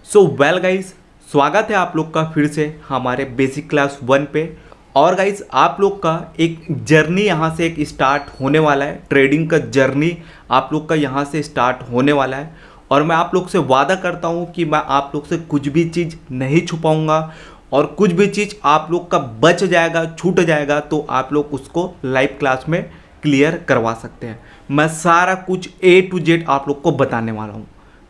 So well guys, स्वागत है आप लोग का फिर से हमारे बेसिक क्लास 1 पे। और गाइस, आप लोग का एक जर्नी यहाँ से एक स्टार्ट होने वाला है। ट्रेडिंग का जर्नी आप लोग का यहाँ से स्टार्ट होने वाला है। और मैं आप लोग से वादा करता हूँ कि मैं आप लोग से कुछ भी चीज़ नहीं छुपाऊँगा, और कुछ भी चीज़ आप लोग का बच जाएगा, छूट जाएगा तो आप लोग उसको लाइव क्लास में क्लियर करवा सकते हैं। मैं सारा कुछ A to Z आप लोग को बताने वाला हूँ,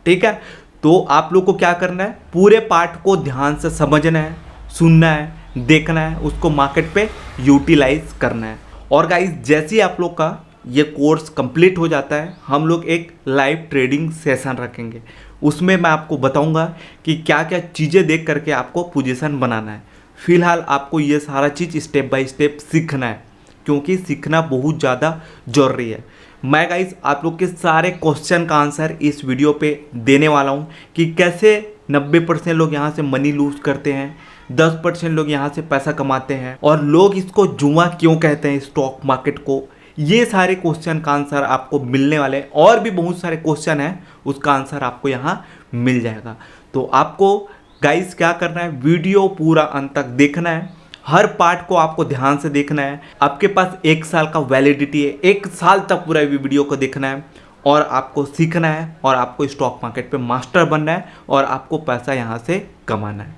ठीक है। तो आप लोग को क्या करना है, पूरे पार्ट को ध्यान से समझना है, सुनना है, देखना है, उसको मार्केट पे यूटिलाइज करना है। और गाइस, जैसे ही आप लोग का ये कोर्स कंप्लीट हो जाता है, हम लोग एक लाइव ट्रेडिंग सेशन रखेंगे। उसमें मैं आपको बताऊंगा कि क्या क्या चीज़ें देख करके आपको पोजीशन बनाना है। फिलहाल आपको ये सारा चीज़ स्टेप बाय स्टेप सीखना है, क्योंकि सीखना बहुत ज़्यादा ज़रूरी है। मैं गाइस आप लोग के सारे क्वेश्चन का आंसर इस वीडियो पे देने वाला हूँ कि कैसे 90% लोग यहाँ से मनी लूज करते हैं, 10% लोग यहाँ से पैसा कमाते हैं, और लोग इसको जुआ क्यों कहते हैं स्टॉक मार्केट को। ये सारे क्वेश्चन का आंसर आपको मिलने वाले हैं। और भी बहुत सारे क्वेश्चन हैं, उसका आंसर आपको यहाँ मिल जाएगा। तो आपको गाइस क्या करना है, वीडियो पूरा अंत तक देखना है। हर पार्ट को आपको ध्यान से देखना है। आपके पास 1 साल का वैलिडिटी है, 1 साल तक पूरा वीडियो को देखना है, और आपको सीखना है, और आपको स्टॉक मार्केट पे मास्टर बनना है, और आपको पैसा यहाँ से कमाना है।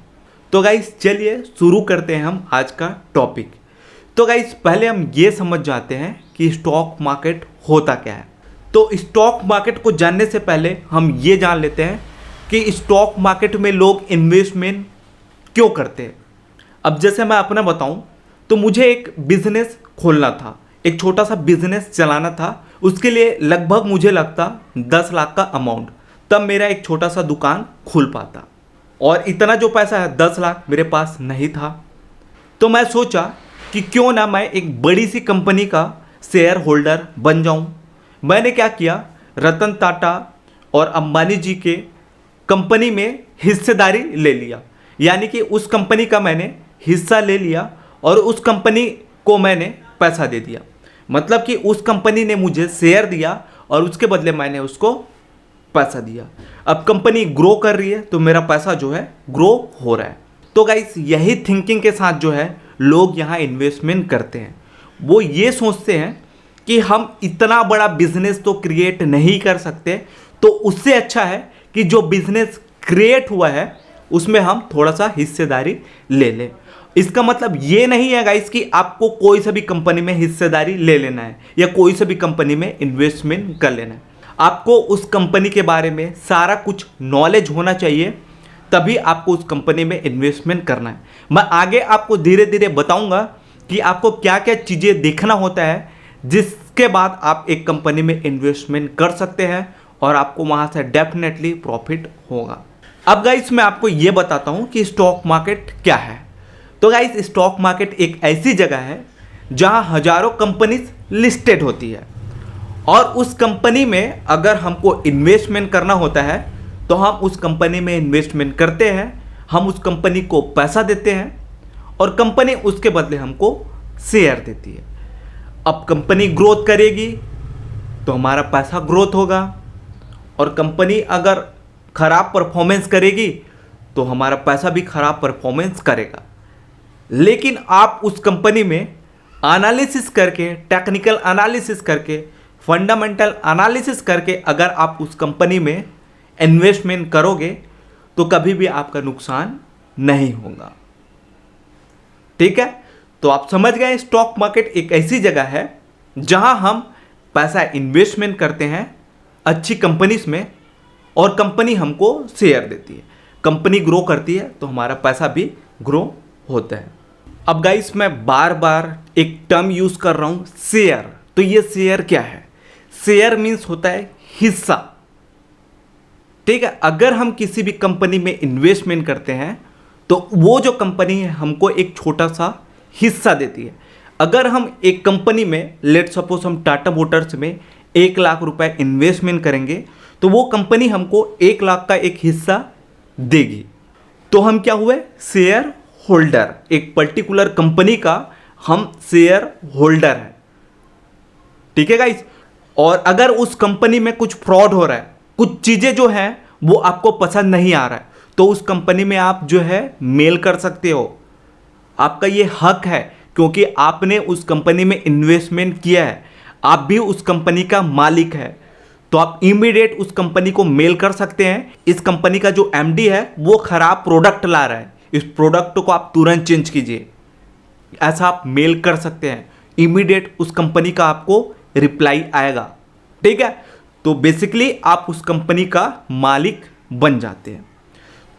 तो गाइस चलिए शुरू करते हैं हम आज का टॉपिक। तो गाइस पहले हम ये समझ जाते हैं कि स्टॉक मार्केट होता क्या है। तो स्टॉक मार्केट को जानने से पहले हम ये जान लेते हैं कि स्टॉक मार्केट में लोग इन्वेस्टमेंट क्यों करते हैं। अब जैसे मैं अपना बताऊं, तो मुझे एक बिजनेस खोलना था, एक छोटा सा बिजनेस चलाना था। उसके लिए लगभग मुझे लगता 10 लाख का अमाउंट, तब मेरा एक छोटा सा दुकान खुल पाता। और इतना जो पैसा है 10 लाख मेरे पास नहीं था। तो मैं सोचा कि क्यों ना मैं एक बड़ी सी कंपनी का शेयर होल्डर बन जाऊं। मैंने क्या किया, रतन टाटा और अंबानी जी के कंपनी में हिस्सेदारी ले लिया। यानी कि उस कंपनी का मैंने हिस्सा ले लिया, और उस कंपनी को मैंने पैसा दे दिया। मतलब कि उस कंपनी ने मुझे शेयर दिया, और उसके बदले मैंने उसको पैसा दिया। अब कंपनी ग्रो कर रही है, तो मेरा पैसा जो है ग्रो हो रहा है। तो गाइस, यही थिंकिंग के साथ जो है लोग यहाँ इन्वेस्टमेंट करते हैं। वो ये सोचते हैं कि हम इतना बड़ा बिजनेस तो क्रिएट नहीं कर सकते, तो उससे अच्छा है कि जो बिजनेस क्रिएट हुआ है उसमें हम थोड़ा सा हिस्सेदारी ले लें। इसका मतलब ये नहीं है गाइस कि आपको कोई सा भी कंपनी में हिस्सेदारी ले लेना है, या कोई सा भी कंपनी में इन्वेस्टमेंट कर लेना है। आपको उस कंपनी के बारे में सारा कुछ नॉलेज होना चाहिए, तभी आपको उस कंपनी में इन्वेस्टमेंट करना है। मैं आगे आपको धीरे धीरे बताऊंगा कि आपको क्या क्या चीज़ें देखना होता है, जिसके बाद आप एक कंपनी में इन्वेस्टमेंट कर सकते हैं, और आपको वहाँ से डेफिनेटली प्रॉफिट होगा। अब गाइस मैं आपको ये बताता हूँ कि स्टॉक मार्केट क्या है। तो गाइस, स्टॉक मार्केट एक ऐसी जगह है जहाँ हजारों कंपनीज लिस्टेड होती है, और उस कंपनी में अगर हमको इन्वेस्टमेंट करना होता है तो हम उस कंपनी में इन्वेस्टमेंट करते हैं। हम उस कंपनी को पैसा देते हैं, और कंपनी उसके बदले हमको शेयर देती है। अब कंपनी ग्रोथ करेगी तो हमारा पैसा ग्रोथ होगा, और कंपनी अगर खराब परफॉर्मेंस करेगी तो हमारा पैसा भी खराब परफॉर्मेंस करेगा। लेकिन आप उस कंपनी में एनालिसिस करके, टेक्निकल एनालिसिस करके, फंडामेंटल एनालिसिस करके अगर आप उस कंपनी में इन्वेस्टमेंट करोगे तो कभी भी आपका नुकसान नहीं होगा, ठीक है। तो आप समझ गए, स्टॉक मार्केट एक ऐसी जगह है जहां हम पैसा इन्वेस्टमेंट करते हैं अच्छी कंपनीज में, और कंपनी हमको शेयर देती है। कंपनी ग्रो करती है तो हमारा पैसा भी ग्रो होता है। अब गाइस मैं बार बार एक टर्म यूज कर रहा हूं, शेयर। तो ये शेयर क्या है? शेयर मीन्स होता है हिस्सा, ठीक है। अगर हम किसी भी कंपनी में इन्वेस्टमेंट करते हैं तो वो जो कंपनी है हमको एक छोटा सा हिस्सा देती है। अगर हम एक कंपनी में, लेट सपोज हम टाटा मोटर्स में 1 लाख रुपए इन्वेस्टमेंट करेंगे, तो वो कंपनी हमको 1 लाख का एक हिस्सा देगी। तो हम क्या हुए? Share holder. एक पर्टिकुलर कंपनी का हम शेयर होल्डर हैं, ठीक है गाइस। और अगर उस कंपनी में कुछ फ्रॉड हो रहा है, कुछ चीज़ें जो हैं वो आपको पसंद नहीं आ रहा है, तो उस कंपनी में आप जो है मेल कर सकते हो। आपका ये हक है, क्योंकि आपने उस कंपनी में इन्वेस्टमेंट किया है, आप भी उस कंपनी का मालिक है। तो आप इमीडिएट उस कंपनी को मेल कर सकते हैं, इस कंपनी का जो एमडी है वो खराब प्रोडक्ट ला रहा है, इस प्रोडक्ट को आप तुरंत चेंज कीजिए। ऐसा आप मेल कर सकते हैं, इमीडिएट उस कंपनी का आपको रिप्लाई आएगा। ठीक है, तो बेसिकली आप उस कंपनी का मालिक बन जाते हैं।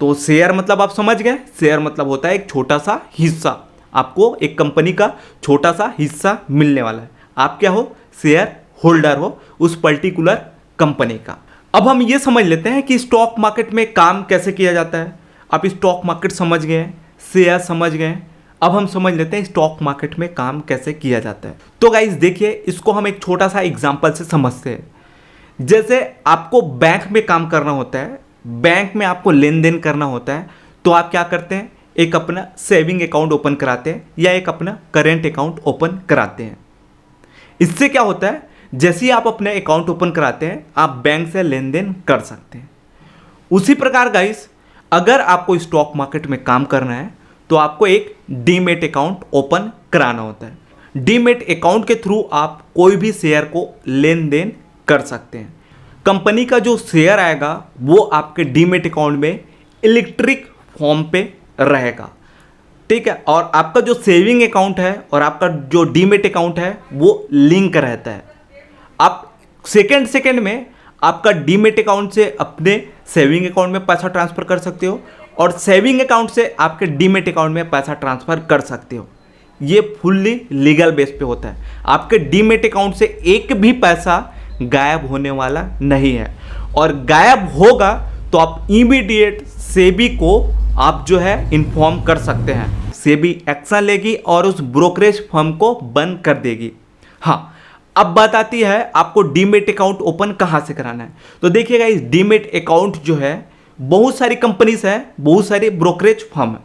तो शेयर मतलब आप समझ गए, शेयर मतलब होता है एक छोटा सा हिस्सा, आपको एक कंपनी का छोटा सा हिस्सा मिलने वाला है। आप क्या हो, शेयर होल्डर हो उस पर्टिकुलर कंपनी का। अब हम ये समझ लेते हैं कि स्टॉक मार्केट में काम कैसे किया जाता है। आप स्टॉक मार्केट समझ गए, शेयर समझ गए, अब हम समझ लेते हैं स्टॉक मार्केट में काम कैसे किया जाता है। तो गाइस देखिए, इसको हम एक छोटा सा एग्जांपल से समझते हैं। जैसे आपको बैंक में काम करना होता है, बैंक में आपको लेन देन करना होता है, तो आप क्या करते हैं, एक अपना सेविंग अकाउंट ओपन कराते हैं या एक अपना करेंट अकाउंट ओपन कराते हैं। इससे क्या होता है, जैसे ही आप अपने अकाउंट ओपन कराते हैं आप बैंक से लेन देन कर सकते हैं। उसी प्रकार गाइस, अगर आपको स्टॉक मार्केट में काम करना है तो आपको एक डीमेट अकाउंट ओपन कराना होता है। डीमेट अकाउंट के थ्रू आप कोई भी शेयर को लेन देन कर सकते हैं। कंपनी का जो शेयर आएगा वो आपके डीमेट अकाउंट में इलेक्ट्रिक फॉर्म पे रहेगा। ठीक है, और आपका जो सेविंग अकाउंट है और आपका जो डीमेट अकाउंट है वो लिंक रहता है। आप सेकेंड में आपका डीमेट अकाउंट से अपने सेविंग अकाउंट में पैसा ट्रांसफर कर सकते हो और सेविंग अकाउंट से आपके डीमेट अकाउंट में पैसा ट्रांसफर कर सकते हो। ये फुल्ली लीगल बेस पे होता है। आपके डीमेट अकाउंट से एक भी पैसा गायब होने वाला नहीं है, और गायब होगा तो आप इमीडिएट सेबी को आप जो है इन्फॉर्म कर सकते हैं। सेबी एक्शन लेगी और उस ब्रोकरेज फर्म को बंद कर देगी। हाँ, अब बात आती है आपको डीमेट अकाउंट ओपन कहाँ से कराना है। तो देखिएगा, इस डीमेट अकाउंट जो है बहुत सारी कंपनीज है, बहुत सारे ब्रोकरेज फर्म है।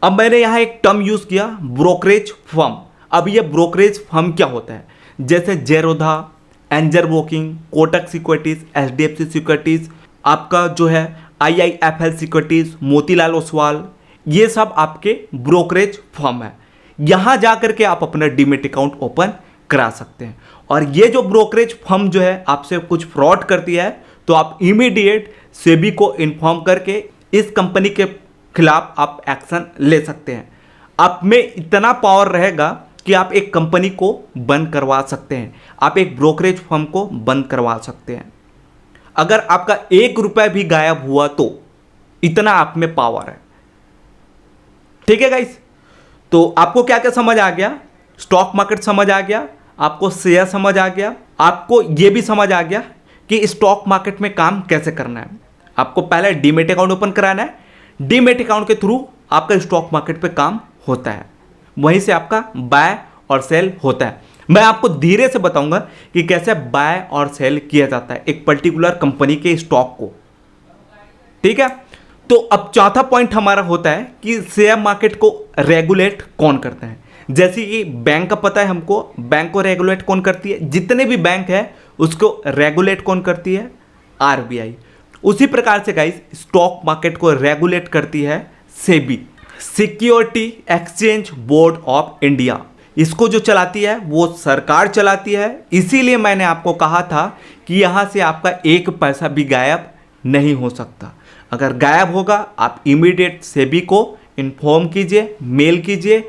अब मैंने यहाँ एक टर्म यूज़ किया, ब्रोकरेज फर्म। अब ये ब्रोकरेज फर्म क्या होता है, जैसे Zerodha, angel broking, Kotak securities, HDFC securities, आपका जो है आईआईएफएल सिक्योरिटीज़, मोतीलाल ओसवाल, ये सब आपके ब्रोकरेज फर्म है। यहाँ जा करके आप अपना डीमेट अकाउंट ओपन करा सकते हैं। और ये जो ब्रोकरेज फर्म जो है आपसे कुछ फ्रॉड करती है तो आप इमीडिएट सेबी को इन्फॉर्म करके इस कंपनी के खिलाफ आप एक्शन ले सकते हैं। आप में इतना पावर रहेगा कि आप एक कंपनी को बंद करवा सकते हैं, आप एक ब्रोकरेज फर्म को बंद करवा सकते हैं। अगर आपका 1 रुपया भी गायब हुआ तो इतना आप में पावर है। ठीक है गाइस, तो आपको क्या क्या समझ आ गया, स्टॉक मार्केट समझ आ गया, आपको शेयर समझ आ गया, आपको यह भी समझ आ गया कि स्टॉक मार्केट में काम कैसे करना है। आपको पहले डीमेट अकाउंट ओपन कराना है, डीमेट अकाउंट के थ्रू आपका स्टॉक मार्केट पे काम होता है, वहीं से आपका बाय और सेल होता है। मैं आपको धीरे से बताऊंगा कि कैसे बाय और सेल किया जाता है एक पर्टिकुलर कंपनी के स्टॉक को। ठीक है, तो अब चौथा पॉइंट हमारा होता है कि शेयर मार्केट को रेगुलेट कौन करता है। जैसे कि बैंक का पता है हमको, बैंक को रेगुलेट कौन करती है, जितने भी बैंक है उसको रेगुलेट कौन करती है, आरबीआई। उसी प्रकार से गाइस स्टॉक मार्केट को रेगुलेट करती है SEBI, security exchange board of India. इसको जो चलाती है वो सरकार चलाती है। इसीलिए मैंने आपको कहा था कि यहाँ से आपका एक पैसा भी गायब नहीं हो सकता। अगर गायब होगा आप इमीडिएट सेबी को इन्फॉर्म कीजिए, मेल कीजिए।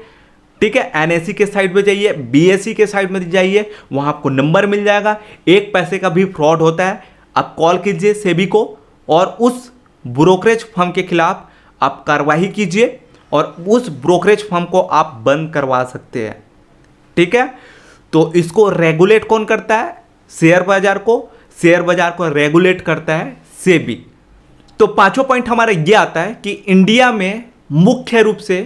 ठीक है, एनएससी के साइट पे जाइए, बीएससी के साइट में जाइए, वहाँ आपको नंबर मिल जाएगा। एक पैसे का भी फ्रॉड होता है, आप कॉल कीजिए सेबी को और उस ब्रोकरेज फर्म के खिलाफ आप कार्रवाई कीजिए और उस ब्रोकरेज फर्म को आप बंद करवा सकते हैं। ठीक है, तो इसको रेगुलेट कौन करता है, शेयर बाजार को। शेयर बाजार को रेगुलेट करता है सेबी। तो पांचवा पॉइंट हमारा ये आता है कि इंडिया में मुख्य रूप से,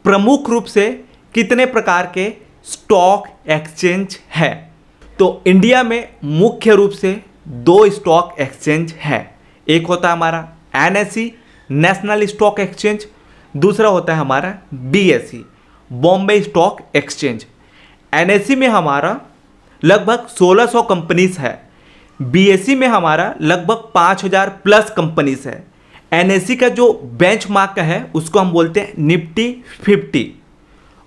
प्रमुख रूप से कितने प्रकार के स्टॉक एक्सचेंज है। तो इंडिया में मुख्य रूप से 2 स्टॉक एक्सचेंज है। एक होता है हमारा एनएससी, नेशनल स्टॉक एक्सचेंज, दूसरा होता है हमारा BSE, Bombay stock exchange. NSC में हमारा लगभग 1600 कंपनीज है, बीएसई में हमारा लगभग 5000 प्लस कंपनीज है, एनएससी का जो बेंचमार्क है उसको हम बोलते हैं निफ्टी 50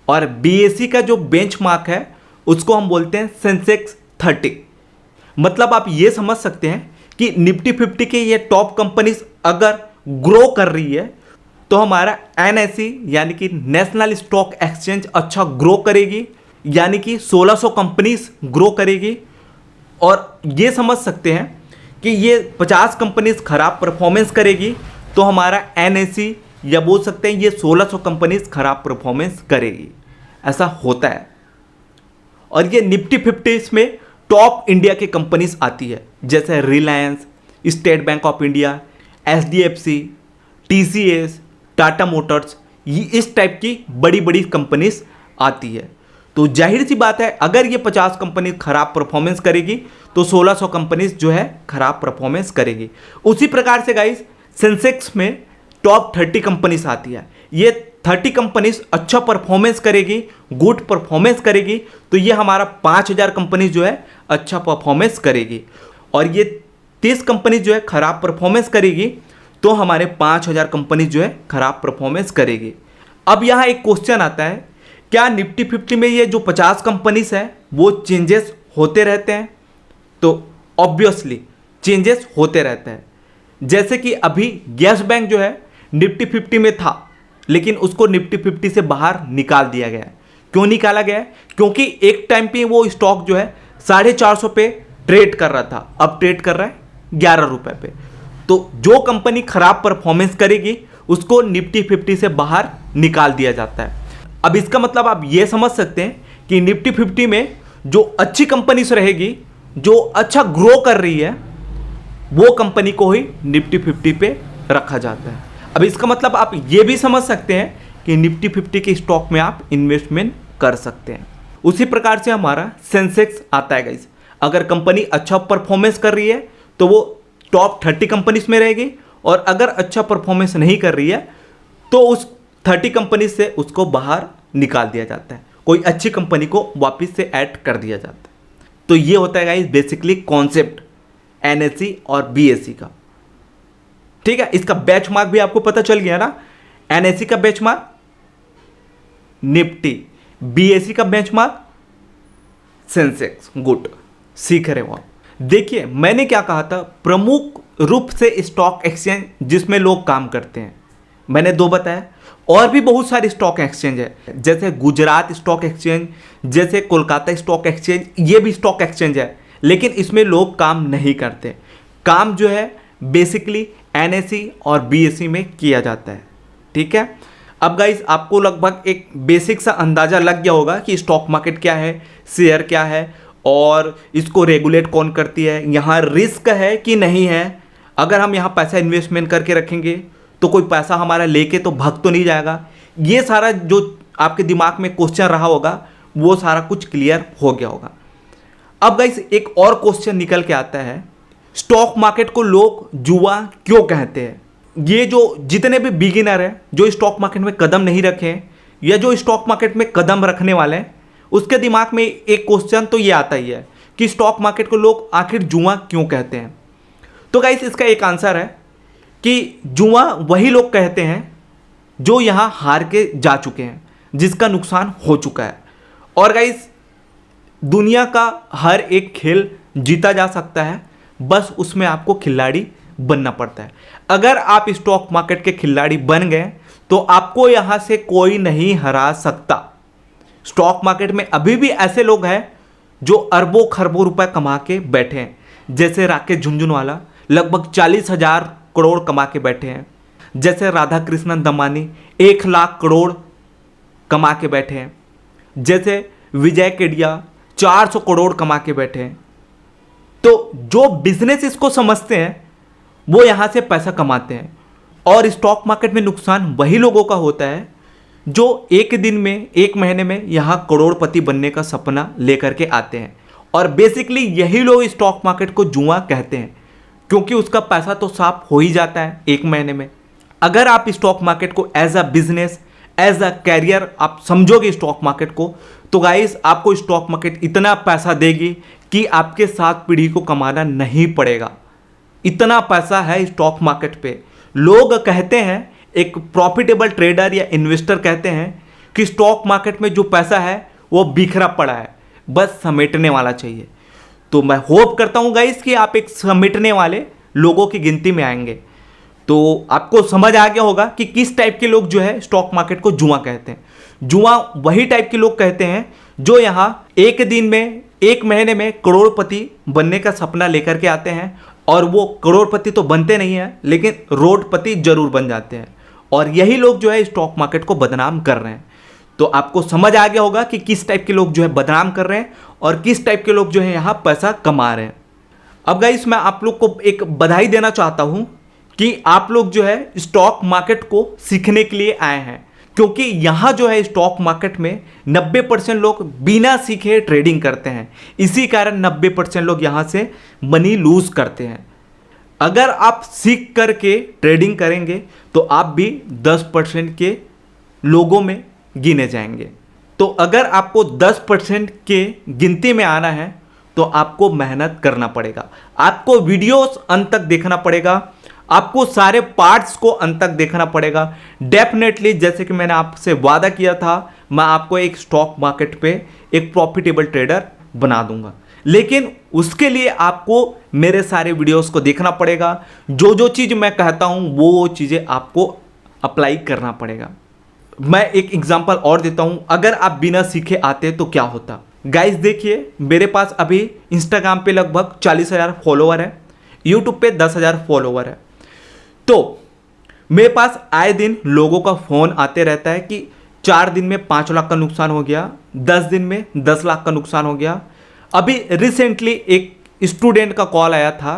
और बीएसई का जो बेंचमार्क है उसको हम बोलते हैं सेंसेक्स 30। मतलब आप ये समझ सकते हैं कि निफ्टी 50 के ये टॉप कंपनीज अगर ग्रो कर रही है तो हमारा एनएससी यानी कि नेशनल स्टॉक एक्सचेंज अच्छा ग्रो करेगी, यानी कि 1600 कंपनीज ग्रो करेगी। और ये समझ सकते हैं कि ये 50 कंपनीज खराब परफॉर्मेंस करेगी तो हमारा एनएससी या बोल सकते हैं ये 1600 कंपनीज खराब परफॉर्मेंस करेगी। ऐसा होता है। और ये निफ्टी 50 में टॉप इंडिया की कंपनीज आती है, जैसे Reliance, state bank of India, HDFC, TCS, Tata Motors, ये इस टाइप की बड़ी बड़ी कंपनीज आती है। तो जाहिर सी बात है अगर ये 50 कंपनी खराब परफॉर्मेंस करेगी तो 1600 कंपनीज जो है खराब परफॉर्मेंस करेगी। उसी प्रकार से गाइस सेंसेक्स में टॉप 30 कंपनीज आती है। ये 30 कंपनीज अच्छा परफॉर्मेंस करेगी, गुड परफॉर्मेंस करेगी तो ये हमारा 5000 कंपनीज जो है अच्छा परफॉर्मेंस करेगी। और ये 30 कंपनीज जो है खराब परफॉर्मेंस करेगी तो हमारे 5000 कंपनीज जो है खराब परफॉर्मेंस करेगी। अब यहाँ एक क्वेश्चन आता है, क्या निफ्टी 50 में ये जो 50 कंपनीज है वो चेंजेस होते रहते हैं? तो ऑब्वियसली चेंजेस होते रहते हैं। जैसे कि अभी यस बैंक जो है निफ्टी 50 में था लेकिन उसको निफ्टी 50 से बाहर निकाल दिया गया है। क्यों निकाला गया है? क्योंकि एक टाइम पे वो स्टॉक जो है 450 पे ट्रेड कर रहा था, अब ट्रेड कर रहा है 11 रुपए पे। तो जो कंपनी खराब परफॉर्मेंस करेगी उसको निफ्टी 50 से बाहर निकाल दिया जाता है। अब इसका मतलब आप ये समझ सकते हैं कि निफ्टी 50 में जो अच्छी कंपनीज रहेगी, जो अच्छा ग्रो कर रही है, वो कंपनी को ही निफ्टी 50 पे रखा जाता है। अब इसका मतलब आप ये भी समझ सकते हैं कि निफ्टी 50 के स्टॉक में आप इन्वेस्टमेंट कर सकते हैं। उसी प्रकार से हमारा सेंसेक्स आता है गाइस। अगर कंपनी अच्छा परफॉर्मेंस कर रही है तो वो टॉप 30 कंपनीज में रहेगी और अगर अच्छा परफॉर्मेंस नहीं कर रही है तो उस 30 कंपनी से उसको बाहर निकाल दिया जाता है, कोई अच्छी कंपनी को वापस से ऐड कर दिया जाता है। तो ये होता है गाइस बेसिकली कॉन्सेप्ट एनएससी और बीएससी का। ठीक है, इसका बेंचमार्क भी आपको पता चल गया ना। एनएससी का बेंचमार्क निफ्टी, बीएससी का बेंचमार्क सेंसेक्स। गुड, सीख रहे हो आप। देखिए मैंने क्या कहा था, प्रमुख रूप से स्टॉक एक्सचेंज जिसमें लोग काम करते हैं, मैंने 2 बताया। और भी बहुत सारे स्टॉक एक्सचेंज है, जैसे गुजरात स्टॉक एक्सचेंज, जैसे कोलकाता स्टॉक एक्सचेंज, ये भी स्टॉक एक्सचेंज है लेकिन इसमें लोग काम नहीं करते। काम जो है बेसिकली एनएससी और बीएससी में किया जाता है। ठीक है, अब गाइस आपको लगभग एक बेसिक सा अंदाज़ा लग गया होगा कि स्टॉक मार्केट क्या है, शेयर क्या है और इसको रेगुलेट कौन करती है, यहाँ रिस्क है कि नहीं है, अगर हम यहाँ पैसा इन्वेस्टमेंट करके रखेंगे तो कोई पैसा हमारा लेके तो भाग तो नहीं जाएगा। ये सारा जो आपके दिमाग में क्वेश्चन रहा होगा वो सारा कुछ क्लियर हो गया होगा। अब गाइस एक और क्वेश्चन निकल के आता है, स्टॉक मार्केट को लोग जुआ क्यों कहते हैं? ये जो जितने भी बिगिनर हैं जो स्टॉक मार्केट में कदम नहीं रखे हैं या जो स्टॉक मार्केट में कदम रखने वाले हैं, उसके दिमाग में एक क्वेश्चन तो ये आता ही है कि स्टॉक मार्केट को लोग आखिर जुआ क्यों कहते हैं। तो गाइस इसका एक आंसर है कि जुआ वही लोग कहते हैं जो यहाँ हार के जा चुके हैं, जिसका नुकसान हो चुका है। और गाइस दुनिया का हर एक खेल जीता जा सकता है, बस उसमें आपको खिलाड़ी बनना पड़ता है। अगर आप स्टॉक मार्केट के खिलाड़ी बन गए तो आपको यहाँ से कोई नहीं हरा सकता। स्टॉक मार्केट में अभी भी ऐसे लोग हैं जो अरबों खरबों रुपए कमा के बैठे हैं, जैसे राकेश झुनझुनवाला लगभग 40,000 करोड़ कमा के बैठे हैं, जैसे राधा कृष्णन दमानी 1 लाख करोड़ कमा के बैठे हैं, जैसे विजय केडिया 400 करोड़ कमा के बैठे हैं। तो जो बिजनेस इसको समझते हैं वो यहाँ से पैसा कमाते हैं। और स्टॉक मार्केट में नुकसान वही लोगों का होता है जो एक दिन में, एक महीने में यहाँ करोड़पति बनने का सपना लेकर के आते हैं। और बेसिकली यही लोग स्टॉक मार्केट को जुआ कहते हैं, क्योंकि उसका पैसा तो साफ हो ही जाता है एक महीने में। अगर आप स्टॉक मार्केट को as a business, as a career आप समझोगे स्टॉक मार्केट को, तो गाइस आपको स्टॉक मार्केट इतना पैसा देगी कि आपके 7 पीढ़ी को कमाना नहीं पड़ेगा। इतना पैसा है स्टॉक मार्केट पे। लोग कहते हैं, एक प्रॉफिटेबल ट्रेडर या इन्वेस्टर कहते हैं कि स्टॉक मार्केट में जो पैसा है वो बिखरा पड़ा है, बस समेटने वाला चाहिए। तो मैं होप करता हूं गाइस कि आप एक समेटने वाले लोगों की गिनती में आएंगे। तो आपको समझ आ गया होगा कि किस टाइप के लोग जो है स्टॉक मार्केट को जुआ कहते हैं। जुआ वही टाइप के लोग कहते हैं जो यहाँ एक दिन में, एक महीने में करोड़पति बनने का सपना लेकर के आते हैं, और वो करोड़पति तो बनते नहीं हैं लेकिन रोडपति जरूर बन जाते हैं। और यही लोग जो है स्टॉक मार्केट को बदनाम कर रहे हैं। तो आपको समझ आ गया होगा कि किस टाइप के लोग जो है बदनाम कर रहे हैं और किस टाइप के लोग जो है यहाँ पैसा कमा रहे हैं। अब गाइस मैं आप लोग को एक बधाई देना चाहता हूँ कि आप लोग जो है स्टॉक मार्केट को सीखने के लिए आए हैं, क्योंकि यहाँ जो है स्टॉक मार्केट में 90% लोग बिना सीखे ट्रेडिंग करते हैं। इसी कारण 90% लोग यहाँ से मनी लूज करते हैं। अगर आप सीख करके ट्रेडिंग करेंगे तो आप भी 10% के लोगों में गिने जाएंगे। तो अगर आपको 10% के गिनती में आना है तो आपको मेहनत करना पड़ेगा, आपको वीडियोस अंत तक देखना पड़ेगा, आपको सारे पार्ट्स को अंत तक देखना पड़ेगा। डेफिनेटली जैसे कि मैंने आपसे वादा किया था, मैं आपको एक स्टॉक मार्केट पे एक प्रॉफिटेबल ट्रेडर बना दूंगा, लेकिन उसके लिए आपको मेरे सारे वीडियोस को देखना पड़ेगा। जो जो चीज़ मैं कहता हूँ वो चीज़ें आपको अप्लाई करना पड़ेगा। मैं एक एग्जांपल और देता हूँ, अगर आप बिना सीखे आते तो क्या होता। गाइस देखिए, मेरे पास अभी इंस्टाग्राम पे लगभग 40,000 फॉलोवर है, यूट्यूब पे 10,000 फॉलोवर है। तो मेरे पास आए दिन लोगों का फ़ोन आते रहता है कि 4 दिन में 5 लाख का नुकसान हो गया, 10 दिन में 10 लाख का नुकसान हो गया। अभी रिसेंटली एक स्टूडेंट का कॉल आया था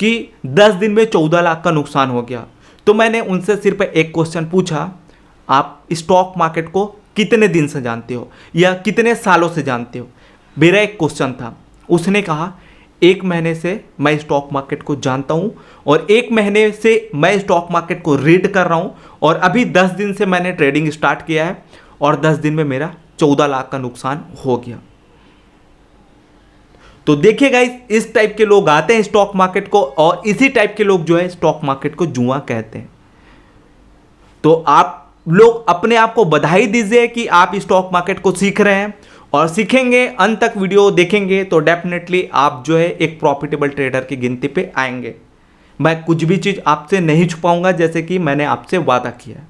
कि 10 दिन में 14 लाख का नुकसान हो गया। तो मैंने उनसे सिर्फ एक क्वेश्चन पूछा, आप स्टॉक मार्केट को कितने दिन से जानते हो या कितने सालों से जानते हो? मेरा एक क्वेश्चन था। उसने कहा 1 महीने से मैं स्टॉक मार्केट को जानता हूँ और 1 महीने से मैं स्टॉक मार्केट को रीड कर रहा हूँ, और अभी 10 दिन से मैंने ट्रेडिंग स्टार्ट किया है और 10 दिन में मेरा 14 लाख का नुकसान हो गया। तो देखिए गाइस, इस टाइप के लोग आते हैं स्टॉक मार्केट को, और इसी टाइप के लोग जो है स्टॉक मार्केट को जुआ कहते हैं। तो आप लोग अपने आप को बधाई दीजिए कि आप स्टॉक मार्केट को सीख रहे हैं, और सीखेंगे, अंत तक वीडियो देखेंगे तो डेफिनेटली आप जो है एक प्रॉफिटेबल ट्रेडर की गिनती पे आएंगे। मैं कुछ भी चीज़ आपसे नहीं छुपाऊंगा, जैसे कि मैंने आपसे वादा किया है।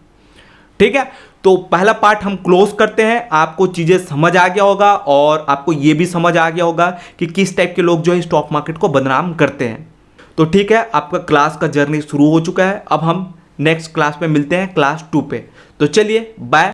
ठीक है, तो पहला पार्ट हम क्लोज करते हैं। आपको चीज़ें समझ आ गया होगा और आपको ये भी समझ आ गया होगा कि किस टाइप के लोग जो है स्टॉक मार्केट को बदनाम करते हैं। तो ठीक है, आपका क्लास का जर्नी शुरू हो चुका है। अब हम नेक्स्ट क्लास में मिलते हैं, क्लास 2 पे। तो चलिए बाय।